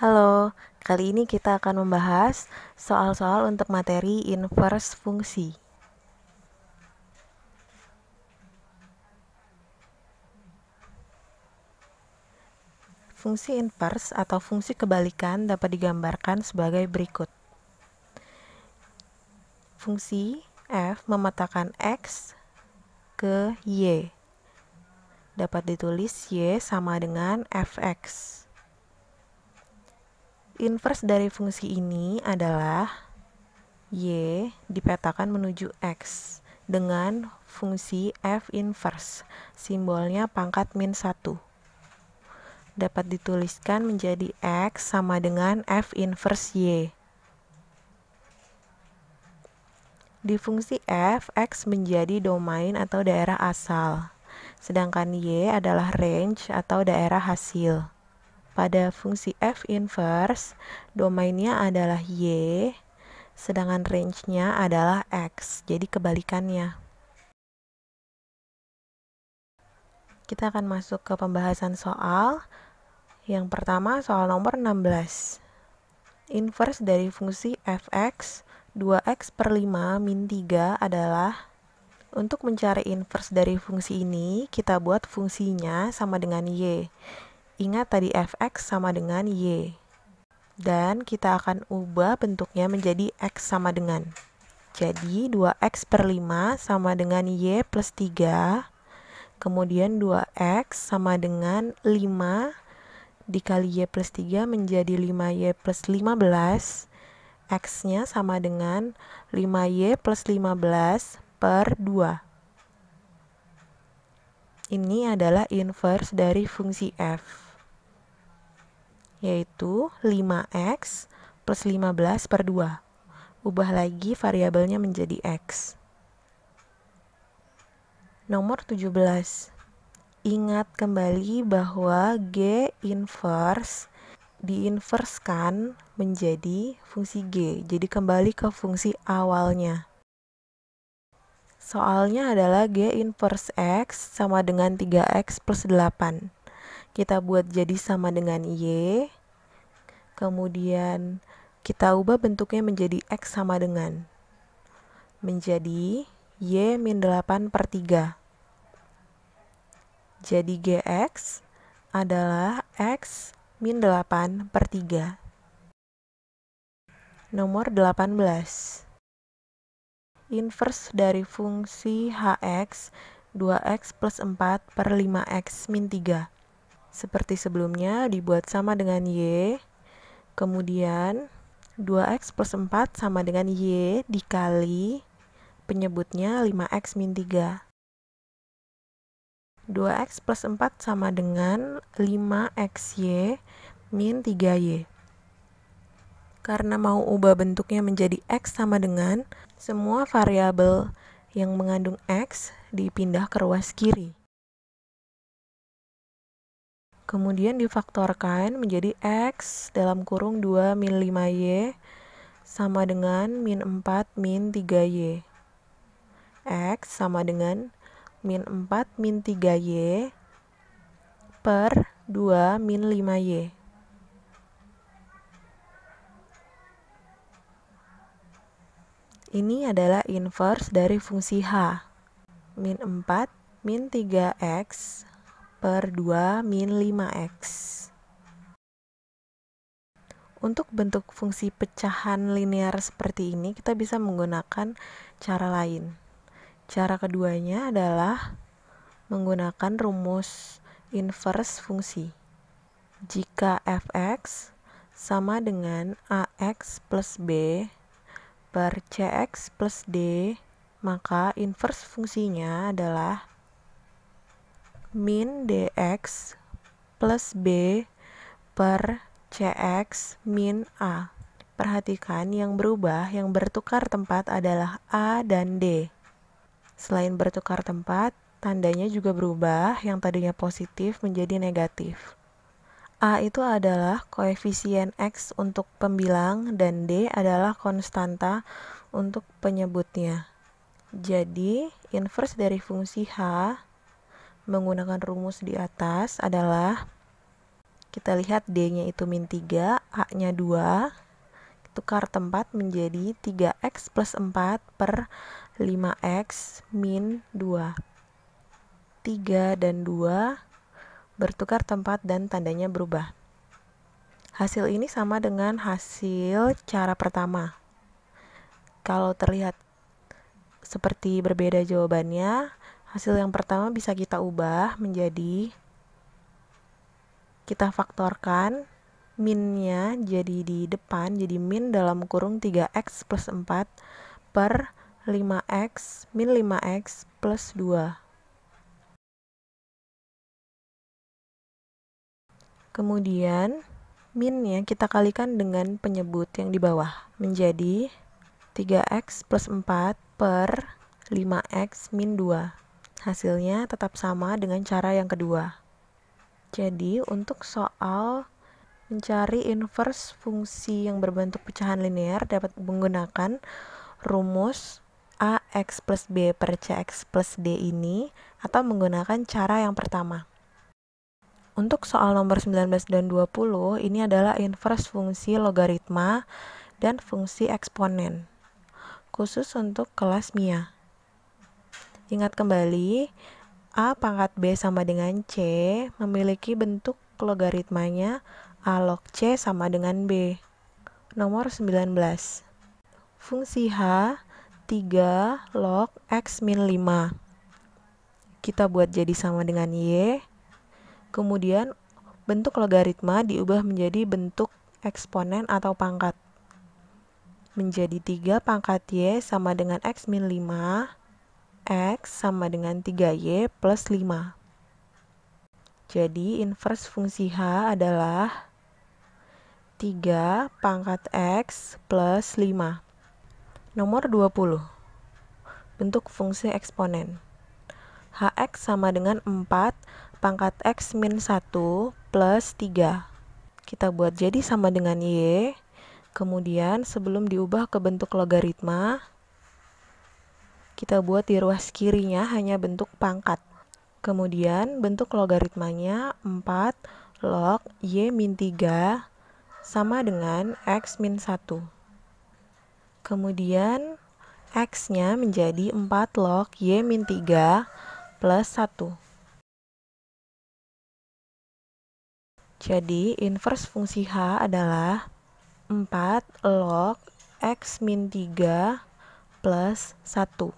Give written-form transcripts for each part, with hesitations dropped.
Halo, kali ini kita akan membahas soal-soal untuk materi inverse fungsi. Fungsi inverse atau fungsi kebalikan dapat digambarkan sebagai berikut. Fungsi f memetakan x ke y. Dapat ditulis y sama dengan fx. Inverse dari fungsi ini adalah y dipetakan menuju x dengan fungsi f inverse, simbolnya pangkat min 1. Dapat dituliskan menjadi x sama dengan f inverse y. Di fungsi f, x menjadi domain atau daerah asal, sedangkan y adalah range atau daerah hasil. Pada fungsi f inverse, domainnya adalah y, sedangkan range-nya adalah x, jadi kebalikannya. Kita akan masuk ke pembahasan soal. Yang pertama, soal nomor 16. Inverse dari fungsi fx 2x per 5 min 3 adalah, untuk mencari inverse dari fungsi ini, kita buat fungsinya sama dengan y. Ingat tadi fx sama dengan y. Dan kita akan ubah bentuknya menjadi x sama dengan. Jadi 2x per 5 sama dengan y plus 3. Kemudian 2x sama dengan 5 dikali y plus 3 menjadi 5y plus 15. X-nya sama dengan 5y plus 15 per 2. Ini adalah inverse dari fungsi f, yaitu 5x plus 15 per 2. Ubah lagi variabelnya menjadi x. Nomor 17. Ingat kembali bahwa G inverse diinverskan menjadi fungsi G. Jadi kembali ke fungsi awalnya. Soalnya adalah G inverse X sama dengan 3X plus 8. Kita buat jadi sama dengan Y. Kemudian kita ubah bentuknya menjadi X sama dengan. Menjadi Y min 8 per 3. Jadi Gx adalah X min 8 per 3. Nomor 18. Inverse dari fungsi hx 2x plus 4 per 5x min 3. Seperti sebelumnya dibuat sama dengan y. Kemudian 2x plus 4 sama dengan y dikali penyebutnya 5x min 3. 2x plus 4 sama dengan 5xy min 3y. Karena mau ubah bentuknya menjadi x sama dengan, semua variabel yang mengandung x dipindah ke ruas kiri. Kemudian difaktorkan menjadi x dalam kurung 2 min 5y sama dengan min 4 min 3y. X sama dengan min 4 min 3y per 2 min 5y. Ini adalah inverse dari fungsi h. Min 4 min 3x per 2 min 5x. Untuk bentuk fungsi pecahan linear seperti ini, kita bisa menggunakan cara lain. Cara keduanya adalah menggunakan rumus inverse fungsi. Jika fx sama dengan ax plus b per cx plus d, maka inverse fungsinya adalah min dx plus b per cx min a. Perhatikan yang berubah, yang bertukar tempat adalah a dan d. Selain bertukar tempat, tandanya juga berubah, yang tadinya positif menjadi negatif. A itu adalah koefisien X untuk pembilang dan D adalah konstanta untuk penyebutnya. Jadi, inverse dari fungsi H menggunakan rumus di atas adalah Kita lihat D-nya itu min 3, A-nya 2. Tukar tempat menjadi 3x plus 4 per 5x min 2. 3 dan 2 bertukar tempat dan tandanya berubah. Hasil ini sama dengan hasil cara pertama. Kalau terlihat seperti berbeda jawabannya, hasil yang pertama bisa kita ubah menjadi, kita faktorkan minnya jadi di depan, jadi min dalam kurung 3x plus 4 per 5x min 5x plus 2. Kemudian minnya kita kalikan dengan penyebut yang di bawah, menjadi 3x plus 4 per 5x min 2. Hasilnya tetap sama dengan cara yang kedua. Jadi, untuk soal mencari inverse fungsi yang berbentuk pecahan linear dapat menggunakan rumus ax plus b per cx plus d ini, atau menggunakan cara yang pertama. Untuk soal nomor 19 dan 20, ini adalah inverse fungsi logaritma dan fungsi eksponen, khusus untuk kelas MIA. Ingat kembali, A pangkat B sama dengan C memiliki bentuk logaritmanya A log C sama dengan B. Nomor 19. Fungsi H 3 log X min 5. Kita buat jadi sama dengan Y. Kemudian bentuk logaritma diubah menjadi bentuk eksponen atau pangkat. Menjadi 3 pangkat Y sama dengan X min 5. X sama dengan 3Y plus 5. Jadi inverse fungsi H adalah 3 pangkat X plus 5. Nomor 20. Bentuk fungsi eksponen. Hx sama dengan 4 pangkat X min 1 plus 3. Kita buat jadi sama dengan Y. Kemudian sebelum diubah ke bentuk logaritma, kita buat di ruas kirinya hanya bentuk pangkat. Kemudian bentuk logaritmanya 4 log Y min 3 sama dengan X min 1. Kemudian X-nya menjadi 4 log Y min 3 plus 1. Jadi inverse fungsi H adalah 4 log X min 3 plus 1.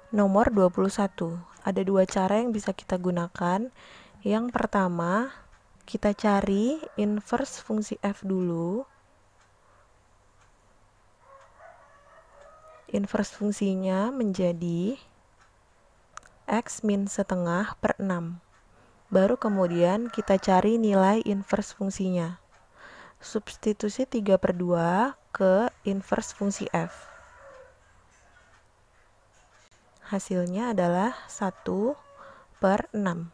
Nomor 21. Ada dua cara yang bisa kita gunakan. Yang pertama, kita cari inverse fungsi F dulu. Inverse fungsinya menjadi X min setengah per 6. Baru kemudian kita cari nilai inverse fungsinya. Substitusi 3/2 ke inverse fungsi F. Hasilnya adalah 1/6.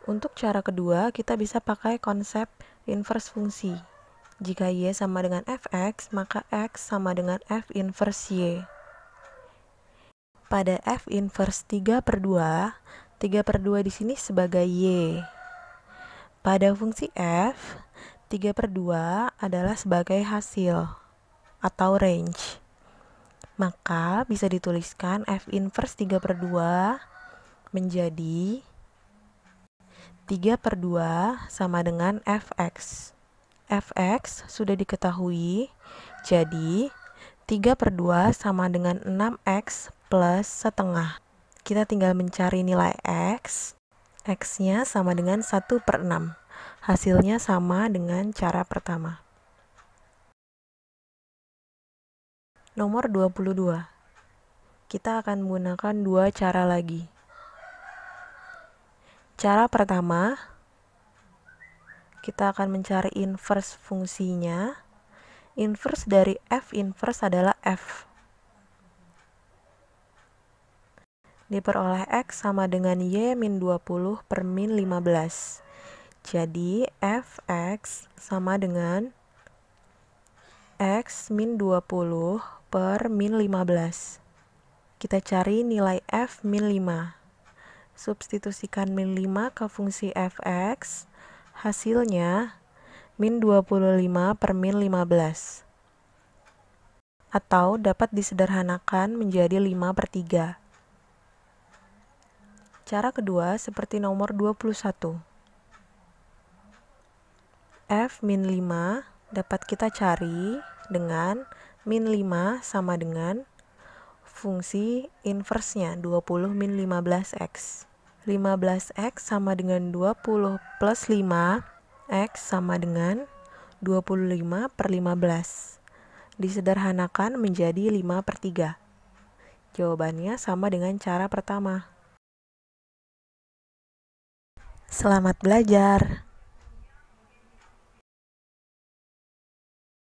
Untuk cara kedua, kita bisa pakai konsep inverse fungsi. Jika Y sama dengan Fx, maka X sama dengan F inverse Y. Pada F inverse 3/2, 3/2 di sini sebagai Y. Pada fungsi F, 3/2 adalah sebagai hasil atau range. Maka bisa dituliskan F inverse 3/2 menjadi 3/2 sama dengan Fx. Fx sudah diketahui, jadi 3/2 sama dengan 6x plus setengah. Kita tinggal mencari nilai x. X-nya sama dengan 1/6. Hasilnya sama dengan cara pertama. Nomor 22. Kita akan menggunakan dua cara lagi. Cara pertama, kita akan mencari inverse fungsinya. Inverse dari F inverse adalah F. Diperoleh X sama dengan Y min 20 per min 15. Jadi Fx sama dengan X min 20 per min 15. Kita cari nilai F min 5. Substitusikan min 5 ke fungsi fx, hasilnya min 25 per min 15. Atau dapat disederhanakan menjadi 5 per 3. Cara kedua seperti nomor 21. F min 5 dapat kita cari dengan min 5 sama dengan fungsi inversnya 20 min 15x. 15x sama dengan 20 plus 5, x sama dengan 25 per 15. Disederhanakan menjadi 5 per 3. Jawabannya sama dengan cara pertama. Selamat belajar!